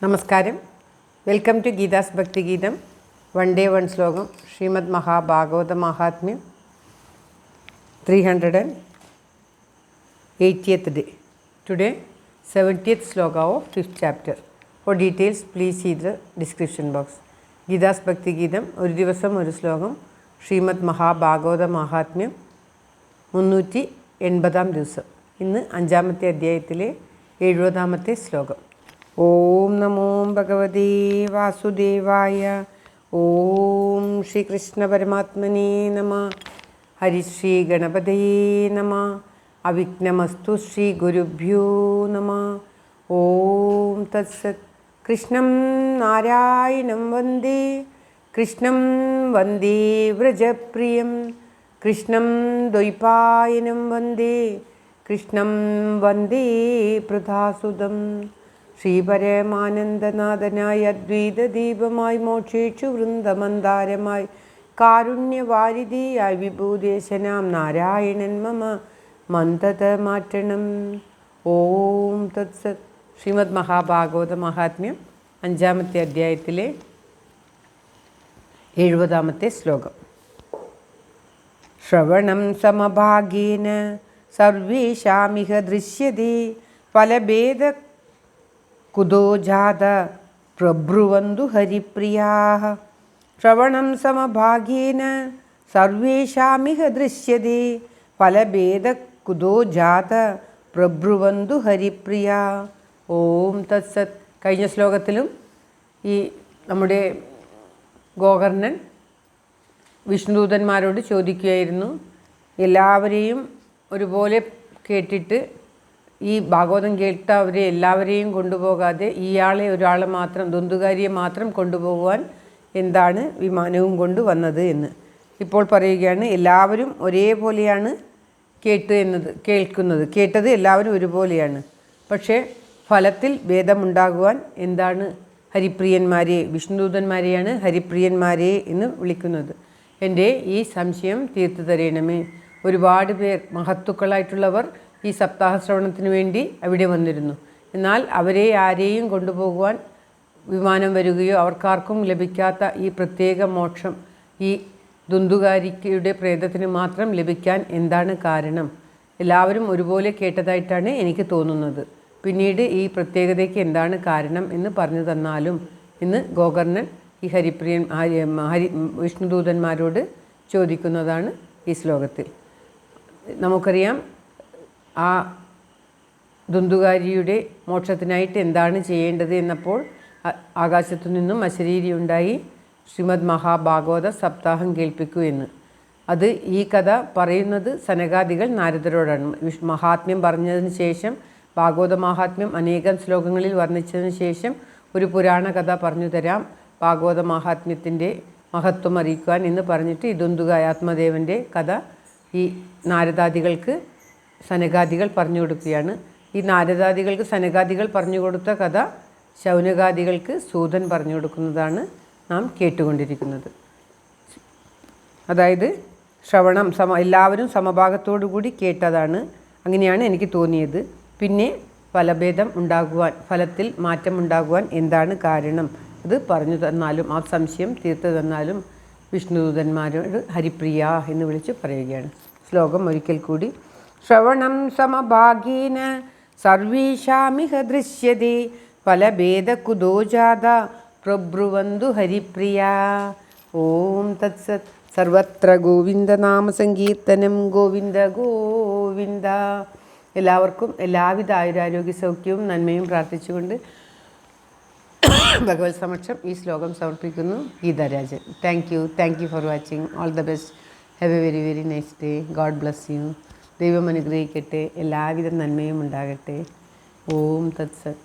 നമസ്കാരം. Welcome to Geetha's ഭക്തിഗീതം. One day one shlokam. Shrimad Mahabhagavata Mahatmyam 380th day. Today 70th sloka of 5th chapter. For details please see the description box. Geetha's Bhakthigeetham ഒരു ദിവസം ഒരു ശ്ലോകം. ശ്രീമദ് മഹാഭാഗവത മഹാത്മ്യം 380ാം ദിവസം. ഇന്ന് 5ാമത്തെ അധ്യായത്തിലെ 70ാമത്തെ ശ്ലോകം. ഓം നമോ ഭഗവതേ വാസുദേവായ. ഓം ശ്രീകൃഷ്ണ പരമാത്മനേ നമഃ. ഹരിശ്രീ ഗണപതയേ നമഃ. അവിഘ്നമസ്തു ശ്രീ ഗുരുഭ്യോ നമഃ. ഓം തത്സത്. കൃഷ്ണം നാരായണം വന്ദേ. കൃഷ്ണം വന്ദേ വ്രജപ്രിയം. കൃഷ്ണം ദ്വൈപായനം വന്ദേ. കൃഷ്ണം വന്ദേ പ്രധാസുതം. ശ്രീപരമാനന്ദനാഥനായ അദ്വൈതദീപമായി മോക്ഷേക്ഷു വൃന്ദമന്ദാരമായി കാരുണ്യവാരിധിയായി വിഭൂദേശനാം നാരായണൻ മമ മന്ദത മാറ്റണം. ഓം തത്സത്. ശ്രീമദ് മഹാഭാഗവത മഹാത്മ്യം 5ാമത്തെ അധ്യായത്തിലെ 70ാമത്തെ ശ്ലോകം. ശ്രവണം സമഭാഗേന സർവേഷാമിഹ ദൃശ്യതേ ഫലഭേദ കുതോ ജാത പ്രബ്രുവന്തു ഹരിപ്രിയാഃ. ശ്രവണം സമഭാഗേന സർവേഷാമിഹ ദൃശ്യതേ ഫലഭേദ കുതോ ജാത പ്രബ്രുവന്തു ഹരിപ്രിയാഃ. ഓം തത്സത്. കഴിഞ്ഞ ശ്ലോകത്തിലും ഈ നമ്മുടെ ഗോകർണൻ വിഷ്ണുദൂതന്മാരോട് ചോദിക്കുകയായിരുന്നു, എല്ലാവരെയും ഒരുപോലെ കേട്ടിട്ട് ഈ ഭാഗവതം കേട്ടവരെ എല്ലാവരെയും കൊണ്ടുപോകാതെ ഇയാളെ ഒരാളെ മാത്രം, ദുന്ദുകാരിയെ മാത്രം കൊണ്ടുപോകുവാൻ എന്താണ് വിമാനവും കൊണ്ട് വന്നത് എന്ന്. ഇപ്പോൾ പറയുകയാണ്, എല്ലാവരും ഒരേപോലെയാണ് കേട്ടത് എല്ലാവരും ഒരുപോലെയാണ്. പക്ഷേ ഫലത്തിൽ ഭേദമുണ്ടാകുവാൻ എന്താണ് ഹരിപ്രിയന്മാരെ, വിഷ്ണുദൂതന്മാരെയാണ് ഹരിപ്രിയന്മാരെ എന്ന് വിളിക്കുന്നത്. എൻ്റെ ഈ സംശയം തീർത്തു തരണമേ. ഒരുപാട് പേർ മഹത്തുക്കളായിട്ടുള്ളവർ ഈ സപ്താഹ ശ്രവണത്തിന് വേണ്ടി അവിടെ വന്നിരുന്നു. എന്നാൽ അവരെ ആരെയും കൊണ്ടുപോകുവാൻ വിമാനം വരികയോ അവർക്കാർക്കും ലഭിക്കാത്ത ഈ പ്രത്യേക മോക്ഷം ഈ ദുന്ദുകാരിക്കയുടെ പ്രേതത്തിന് മാത്രം ലഭിക്കാൻ എന്താണ് കാരണം? എല്ലാവരും ഒരുപോലെ കേട്ടതായിട്ടാണ് എനിക്ക് തോന്നുന്നത്. പിന്നീട് ഈ പ്രത്യേകതയ്ക്ക് എന്താണ് കാരണം എന്ന് പറഞ്ഞു തന്നാലും എന്ന് ഗോകർണൻ ഈ വിഷ്ണുദൂതന്മാരോട് ചോദിക്കുന്നതാണ് ഈ ശ്ലോകത്തിൽ. നമുക്കറിയാം, ആ ദുന്ദുകാരിയുടെ മോക്ഷത്തിനായിട്ട് എന്താണ് ചെയ്യേണ്ടത് എന്നപ്പോൾ ആകാശത്തു നിന്നും അശരീരി ഉണ്ടായി ശ്രീമദ് മഹാഭാഗവത സപ്താഹം കേൾപ്പിക്കൂ എന്ന്. അത് ഈ കഥ പറയുന്നത് സനകാദികൾ നാരദരോടാണ്. മഹാത്മ്യം പറഞ്ഞതിന് ശേഷം, ഭാഗവത മഹാത്മ്യം അനേകം ശ്ലോകങ്ങളിൽ വർണ്ണിച്ചതിന് ശേഷം ഒരു പുരാണ കഥ പറഞ്ഞു തരാം, ഭാഗവത മഹാത്മ്യത്തിൻ്റെ മഹത്വം അറിയിക്കുവാൻ എന്ന് പറഞ്ഞിട്ട് ഈ ആത്മദേവൻ്റെ കഥ ഈ നാരദാദികൾക്ക് സനകാദികൾ പറഞ്ഞു കൊടുക്കുകയാണ്. ഈ നാരദാദികൾക്ക് സനകാദികൾ പറഞ്ഞു കൊടുത്ത കഥ ശൗനകാദികൾക്ക് സൂതൻ പറഞ്ഞു കൊടുക്കുന്നതാണ് നാം കേട്ടുകൊണ്ടിരിക്കുന്നത്. അതായത് ശ്രവണം എല്ലാവരും സമഭാഗത്തോടു കൂടി കേട്ടതാണ്. അങ്ങനെയാണ് എനിക്ക് തോന്നിയത്. പിന്നെ ഫലഭേദം ഉണ്ടാകുവാൻ, ഫലത്തിൽ മാറ്റമുണ്ടാകുവാൻ എന്താണ് കാരണം അത് പറഞ്ഞു തന്നാലും, ആ സംശയം തീർത്തു തന്നാലും വിഷ്ണുദൂതന്മാരോട് ഹരിപ്രിയ എന്ന് വിളിച്ച് പറയുകയാണ്. ശ്ലോകം ഒരിക്കൽ കൂടി. ശ്രവണം സമഭാഗേന സർവേഷാമിഹ ദൃശ്യതേ ഫലഭേദ കുതോ ജാത പ്രബ്രുവന്തു ഹരിപ്രിയാ. ഓം തത്സത്. സർവത്ര ഗോവിന്ദനാമ സങ്കീർത്തനം. ഗോവിന്ദ ഗോവിന്ദ. എല്ലാവർക്കും എല്ലാവിധ ആയുരാരോഗ്യ സൗഖ്യവും നന്മയും പ്രാർത്ഥിച്ചുകൊണ്ട് ഭഗവത് സമക്ഷം ഈ ശ്ലോകം സമർപ്പിക്കുന്നു. Geetha Rajan. Thank you for watching. All the best. Have A very very nice day. God bless you. ദൈവം അനുഗ്രഹിക്കട്ടെ. എല്ലാവിധ നന്മയും ഉണ്ടാകട്ടെ. ഓം തത്സത്.